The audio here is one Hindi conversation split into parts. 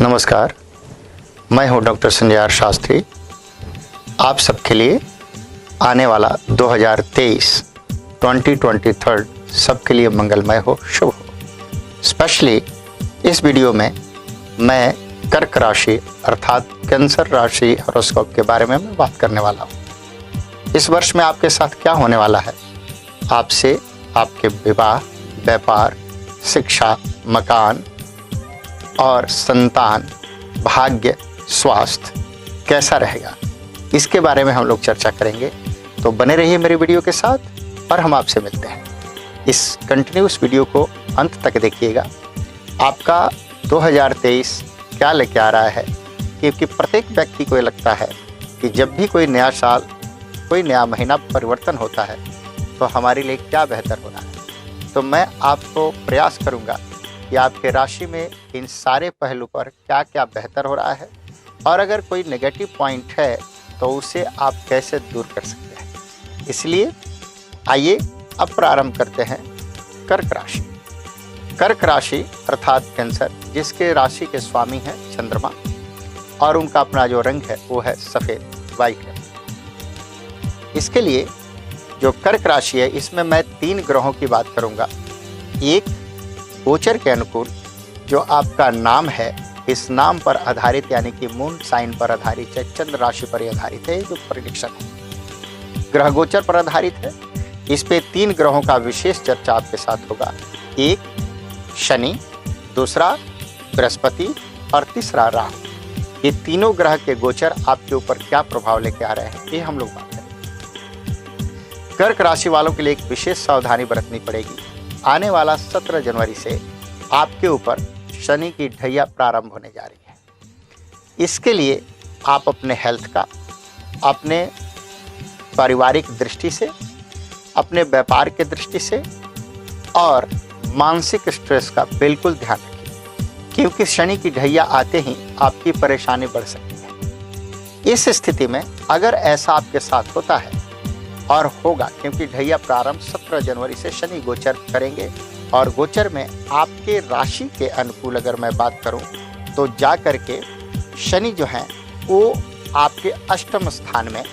नमस्कार, मैं हूं डॉक्टर संजय आर शास्त्री। आप सबके लिए आने वाला 2023 सबके लिए मंगलमय हो, शुभ हो। स्पेशली इस वीडियो में मैं कर्क राशि अर्थात कैंसर राशि हॉरोस्कोप के बारे में मैं बात करने वाला हूं। इस वर्ष में आपके साथ क्या होने वाला है, आपसे आपके विवाह, व्यापार, शिक्षा, मकान और संतान, भाग्य, स्वास्थ्य कैसा रहेगा, इसके बारे में हम लोग चर्चा करेंगे। तो बने रहिए मेरे वीडियो के साथ और हम आपसे मिलते हैं। इस कंटिन्यूस वीडियो को अंत तक देखिएगा। आपका 2023 क्या लेके आ रहा है, क्योंकि प्रत्येक व्यक्ति को ये लगता है कि जब भी कोई नया साल, कोई नया महीना परिवर्तन होता है तो हमारे लिए क्या बेहतर हो रहा है। तो मैं आपको प्रयास करूंगा कि आपके राशि में इन सारे पहलू पर क्या क्या बेहतर हो रहा है और अगर कोई नेगेटिव पॉइंट है तो उसे आप कैसे दूर कर सकते हैं। इसलिए आइए अब प्रारंभ करते हैं कर्क राशि। कर्क राशि अर्थात कैंसर, जिसके राशि के स्वामी हैं चंद्रमा और उनका अपना जो रंग है वो है सफ़ेद, वाइट है। इसके लिए जो कर्क राशि है, इसमें मैं 3 ग्रहों की बात करूंगा। एक गोचर के अनुकूल जो आपका नाम है, इस नाम पर आधारित यानी कि मून साइन पर आधारित है, चंद्र राशि पर आधारित है, जो प्रेडिक्शन है ग्रह गोचर पर आधारित है। इस पे 3 ग्रहों का विशेष चर्चा आपके साथ होगा। एक शनि, दूसरा बृहस्पति और तीसरा राहु। ये तीनों ग्रह के गोचर आपके ऊपर क्या प्रभाव लेके आ रहे हैं, ये हम लोग बात करेंगे। कर्क राशि वालों के लिए एक विशेष सावधानी बरतनी पड़ेगी। आने वाला 17 जनवरी से आपके ऊपर शनि की ढैया प्रारंभ होने जा रही है। इसके लिए आप अपने हेल्थ का, अपने पारिवारिक दृष्टि से, अपने व्यापार के दृष्टि से और मानसिक स्ट्रेस का बिल्कुल ध्यान रखिए, क्योंकि शनि की ढैया आते ही आपकी परेशानी बढ़ सकती है। इस स्थिति में अगर ऐसा आपके साथ होता है और होगा, क्योंकि ढैया प्रारंभ 17 जनवरी से शनि गोचर करेंगे और गोचर में आपके राशि के अनुकूल अगर मैं बात करूं तो जा करके शनि जो हैं वो आपके अष्टम स्थान में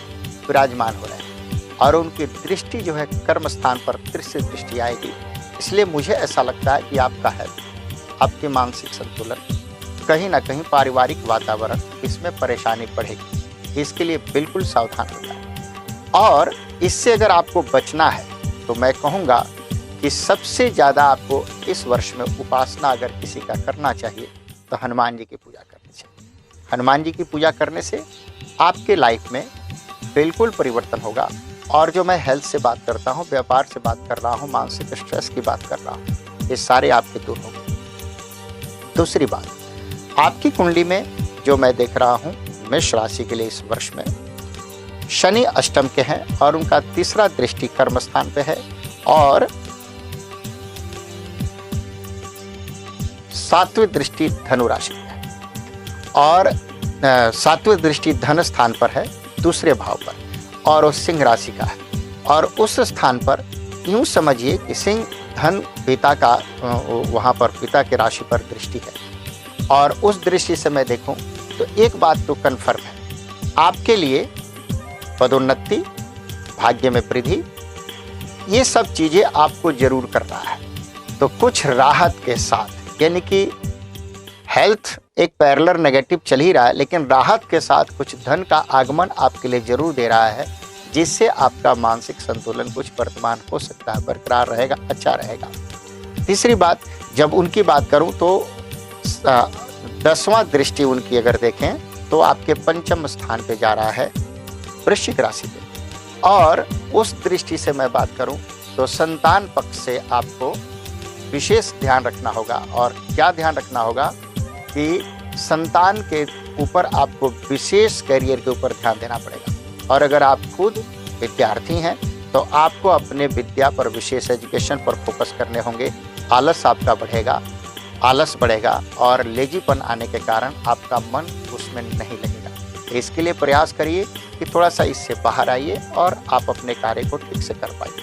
विराजमान हो रहे हैं और उनकी दृष्टि जो है कर्म स्थान पर तीसरी दृष्टि आएगी। इसलिए मुझे ऐसा लगता है कि आपका हेल्थ, आपके मानसिक संतुलन, कहीं ना कहीं पारिवारिक वातावरण, इसमें परेशानी बढ़ेगी। इसके लिए बिल्कुल सावधान हो जाए। और इससे अगर आपको बचना है तो मैं कहूँगा कि सबसे ज़्यादा आपको इस वर्ष में उपासना अगर किसी का करना चाहिए तो हनुमान जी की पूजा करनी चाहिए। हनुमान जी की पूजा करने से आपके लाइफ में बिल्कुल परिवर्तन होगा। और जो मैं हेल्थ से बात करता हूँ, व्यापार से बात कर रहा हूँ, मानसिक स्ट्रेस की बात कर रहा हूँ, ये सारे आपके दूर होंगे। दूसरी बात, आपकी कुंडली में जो मैं देख रहा हूँ मेष राशि के लिए इस वर्ष में शनि अष्टम के हैं और उनका तीसरा दृष्टि कर्म स्थान पे है और 7वीं दृष्टि धनु राशि पे है और 7वीं दृष्टि धन स्थान पर है, दूसरे भाव पर, और वो सिंह राशि का है। और उस स्थान पर यूं समझिए कि सिंह धन पिता का, वहाँ पर पिता के राशि पर दृष्टि है। और उस दृष्टि से मैं देखूं तो एक बात तो कन्फर्म है, आपके लिए पदोन्नति, भाग्य में वृद्धि, ये सब चीज़ें आपको जरूर करना है। तो कुछ राहत के साथ, यानी कि हेल्थ एक पैरेलल नेगेटिव चल ही रहा है, लेकिन राहत के साथ कुछ धन का आगमन आपके लिए जरूर दे रहा है, जिससे आपका मानसिक संतुलन कुछ वर्तमान हो सकता है, बरकरार रहेगा, अच्छा रहेगा। तीसरी बात, जब उनकी बात करूं तो 10वां दृष्टि उनकी अगर देखें तो आपके पंचम स्थान पे जा रहा है, वृश्चिक राशि पे। और उस दृष्टि से मैं बात करूं तो संतान पक्ष से आपको विशेष ध्यान रखना होगा। और क्या ध्यान रखना होगा कि संतान के ऊपर आपको विशेष करियर के ऊपर ध्यान देना पड़ेगा। और अगर आप खुद विद्यार्थी हैं तो आपको अपने विद्या पर, विशेष एजुकेशन पर फोकस करने होंगे। आलस आपका बढ़ेगा, आलस बढ़ेगा और लेजीपन आने के कारण आपका मन उसमें नहीं लगेगा। इसके लिए प्रयास करिए कि थोड़ा सा इससे बाहर आइए और आप अपने कार्य को ठीक से कर पाइए।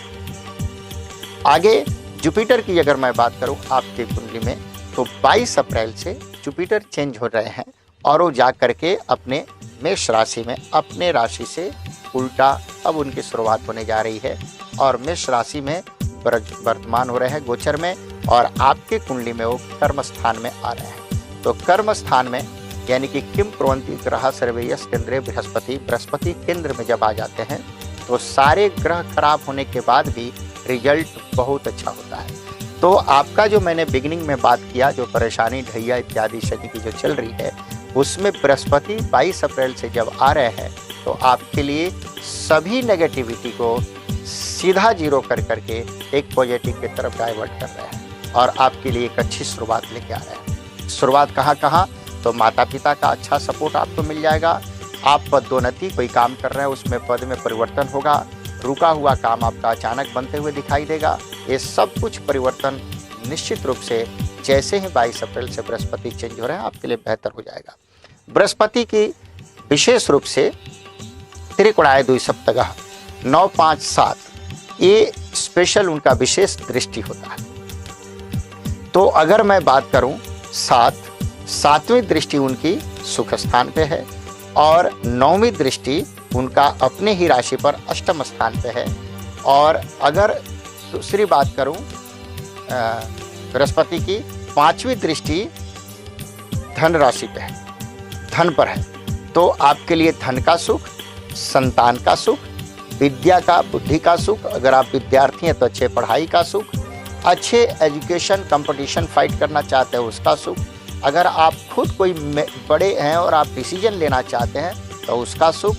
आगे जुपिटर की अगर मैं बात करूं आपकी कुंडली में तो 22 अप्रैल से जुपिटर चेंज हो रहे हैं और वो जा करके अपने मेष राशि में अपने राशि से उल्टा अब उनकी शुरुआत होने जा रही है और मेष राशि में वर्तमान हो रहे हैं गोचर में और आपके कुंडली में वो कर्म स्थान में आ रहे हैं। तो कर्म स्थान में यानी कि किम प्रवंती ग्रह सर्वेयस केंद्रे बृहस्पति केंद्र में जब आ जाते हैं तो सारे ग्रह खराब होने के बाद भी रिजल्ट बहुत अच्छा होता है। तो आपका जो मैंने बिगिनिंग में बात किया जो परेशानी ढैया इत्यादि शनि की जो चल रही है उसमें बृहस्पति 22 अप्रैल से जब आ रहे हैं तो आपके लिए सभी नेगेटिविटी को सीधा जीरो कर करके एक पॉजिटिव की तरफ डाइवर्ट कर रहे हैं और आपके लिए एक अच्छी शुरुआत लेके आ रहे हैं। शुरुआत कहाँ तो माता पिता का अच्छा सपोर्ट आपको मिल जाएगा। आप पदोन्नति कोई काम कर रहे हैं उसमें पद में परिवर्तन होगा। रुका हुआ काम आपका अचानक बनते हुए दिखाई देगा। ये सब कुछ परिवर्तन निश्चित रूप से जैसे ही 22 अप्रैल से बृहस्पति चेंज हो रहे हैं आपके लिए बेहतर हो जाएगा। बृहस्पति की विशेष रूप से त्रिकोणाय द्विसप्तगः 9, 5, 7 ये स्पेशल उनका विशेष दृष्टि होता है। तो अगर मैं बात करूं 7वीं दृष्टि उनकी सुख स्थान पे है और 9वीं दृष्टि उनका अपने ही राशि पर अष्टम स्थान पे है। और अगर दूसरी बात करूं बृहस्पति की 5वीं दृष्टि धन राशि पे है, धन पर है। तो आपके लिए धन का सुख, संतान का सुख, विद्या का बुद्धि का सुख, अगर आप विद्यार्थी हैं तो अच्छे पढ़ाई का सुख, अच्छे एजुकेशन कंपटीशन फाइट करना चाहते हैं उसका सुख, अगर आप खुद कोई बड़े हैं और आप डिसीजन लेना चाहते हैं तो उसका सुख,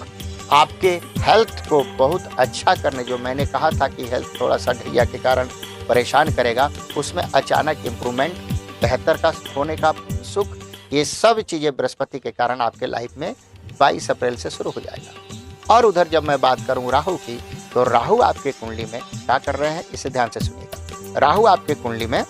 आपके हेल्थ को बहुत अच्छा करने जो मैंने कहा था कि हेल्थ थोड़ा सा ढैया के कारण परेशान करेगा उसमें अचानक इम्प्रूवमेंट बेहतर का होने का सुख, ये सब चीज़ें बृहस्पति के कारण आपके लाइफ में 22 अप्रैल से शुरू हो जाएगा। और उधर जब मैं बात करूं राहु की तो राहु आपके कुंडली में क्या कर रहे हैं इसे ध्यान से सुनिएगा। राहु आपके कुंडली में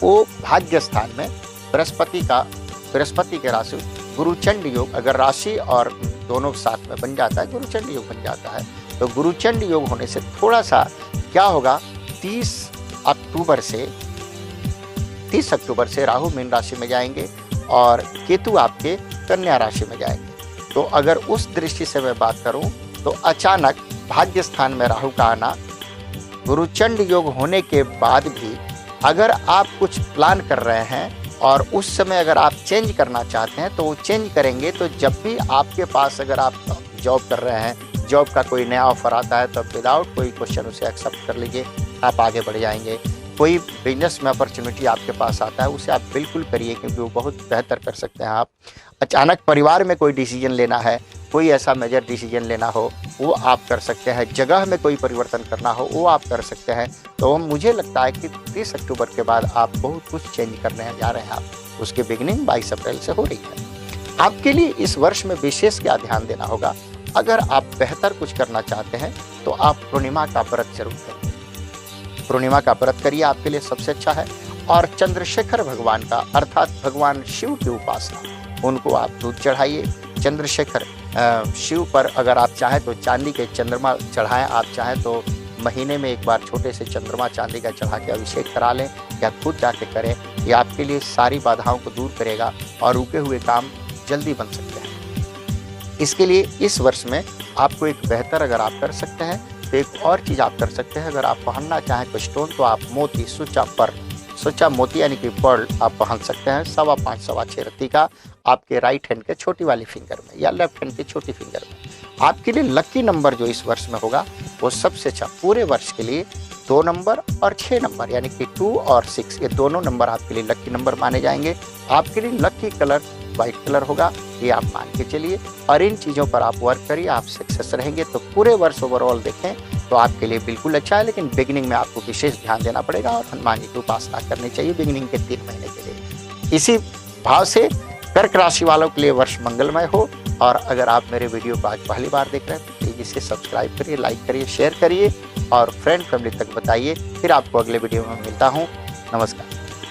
वो भाग्य स्थान में बृहस्पति के राशि गुरुचंड योग, अगर राशि और दोनों साथ में बन जाता है गुरुचंड योग बन जाता है। तो गुरुचंड योग होने से थोड़ा सा क्या होगा 30 अक्टूबर से राहु मीन राशि में जाएंगे और केतु आपके कन्या राशि में जाएंगे। तो अगर उस दृष्टि से मैं बात करूं तो अचानक भाग्य स्थान में राहु का आना, गुरुचंड योग होने के बाद भी अगर आप कुछ प्लान कर रहे हैं और उस समय अगर आप चेंज करना चाहते हैं तो वो चेंज करेंगे। तो जब भी आपके पास अगर आप जॉब कर रहे हैं, जॉब का कोई नया ऑफर आता है तो विदाउट कोई क्वेश्चन उसे एक्सेप्ट कर लीजिए, आप आगे बढ़ जाएंगे। कोई बिजनेस में अपॉर्चुनिटी आपके पास आता है उसे आप बिल्कुल करिए क्योंकि वो बहुत बेहतर कर सकते हैं आप। अचानक परिवार में कोई डिसीजन लेना है, कोई ऐसा मेजर डिसीजन लेना हो वो आप कर सकते हैं, जगह में कोई परिवर्तन करना हो वो आप कर सकते हैं। तो मुझे लगता है कि 30 अक्टूबर के बाद आप बहुत कुछ चेंज करने जा रहे हैं। आप उसकी बिगिनिंग 22 अप्रैल से हो रही है। आपके लिए इस वर्ष में विशेष क्या ध्यान देना होगा, अगर आप बेहतर कुछ करना चाहते हैं तो आप पूर्णिमा का व्रत जरूर करिए। पूर्णिमा का व्रत करिए, आपके लिए सबसे अच्छा है। और चंद्रशेखर भगवान का अर्थात भगवान शिव की उपासना, उनको आप दूध चढ़ाइए। चंद्रशेखर शिव पर अगर आप चाहें तो चांदी के चंद्रमा चढ़ाएं, आप चाहें तो महीने में एक बार छोटे से चंद्रमा चांदी का चढ़ा के अभिषेक करा लें या खुद जाके करें। ये आपके लिए सारी बाधाओं को दूर करेगा और रुके हुए काम जल्दी बन सकते हैं। इसके लिए इस वर्ष में आपको एक बेहतर अगर आप कर सकते हैं तो एक और चीज़ आप कर सकते हैं, अगर आप पहनना चाहें तो स्टोन तो आप मोती सुचा मोती यानी कि पर्ल आप पहन सकते हैं 5.25 सवा 6 रत्ती का आपके राइट हैंड के छोटी वाली फिंगर में या लेफ्ट हैंड के छोटी फिंगर में। आपके लिए लकी नंबर जो इस वर्ष में होगा वो सबसे अच्छा पूरे वर्ष के लिए 2 नंबर और 6 नंबर यानी कि 2 और 6 ये दोनों नंबर आपके लिए लकी नंबर माने जाएंगे। आपके लिए लकी कलर वाइट कलर होगा, ये आप मान के चलिए और इन चीज़ों पर आप वर्क करिए, आप सक्सेस रहेंगे। तो पूरे वर्ष ओवरऑल देखें तो आपके लिए बिल्कुल अच्छा है, लेकिन बिगिनिंग में आपको विशेष ध्यान देना पड़ेगा और हनुमान जी की उपासना करनी चाहिए बिगिनिंग के 3 महीने के लिए। इसी भाव से कर्क राशि वालों के लिए वर्ष मंगलमय हो। और अगर आप मेरे वीडियो को आज पहली बार देख रहे हैं तो प्लीज़ इसे सब्सक्राइब करिए, लाइक करिए, शेयर करिए और फ्रेंड फैमिली तक बताइए। फिर आपको अगले वीडियो में मिलता हूँ। नमस्कार।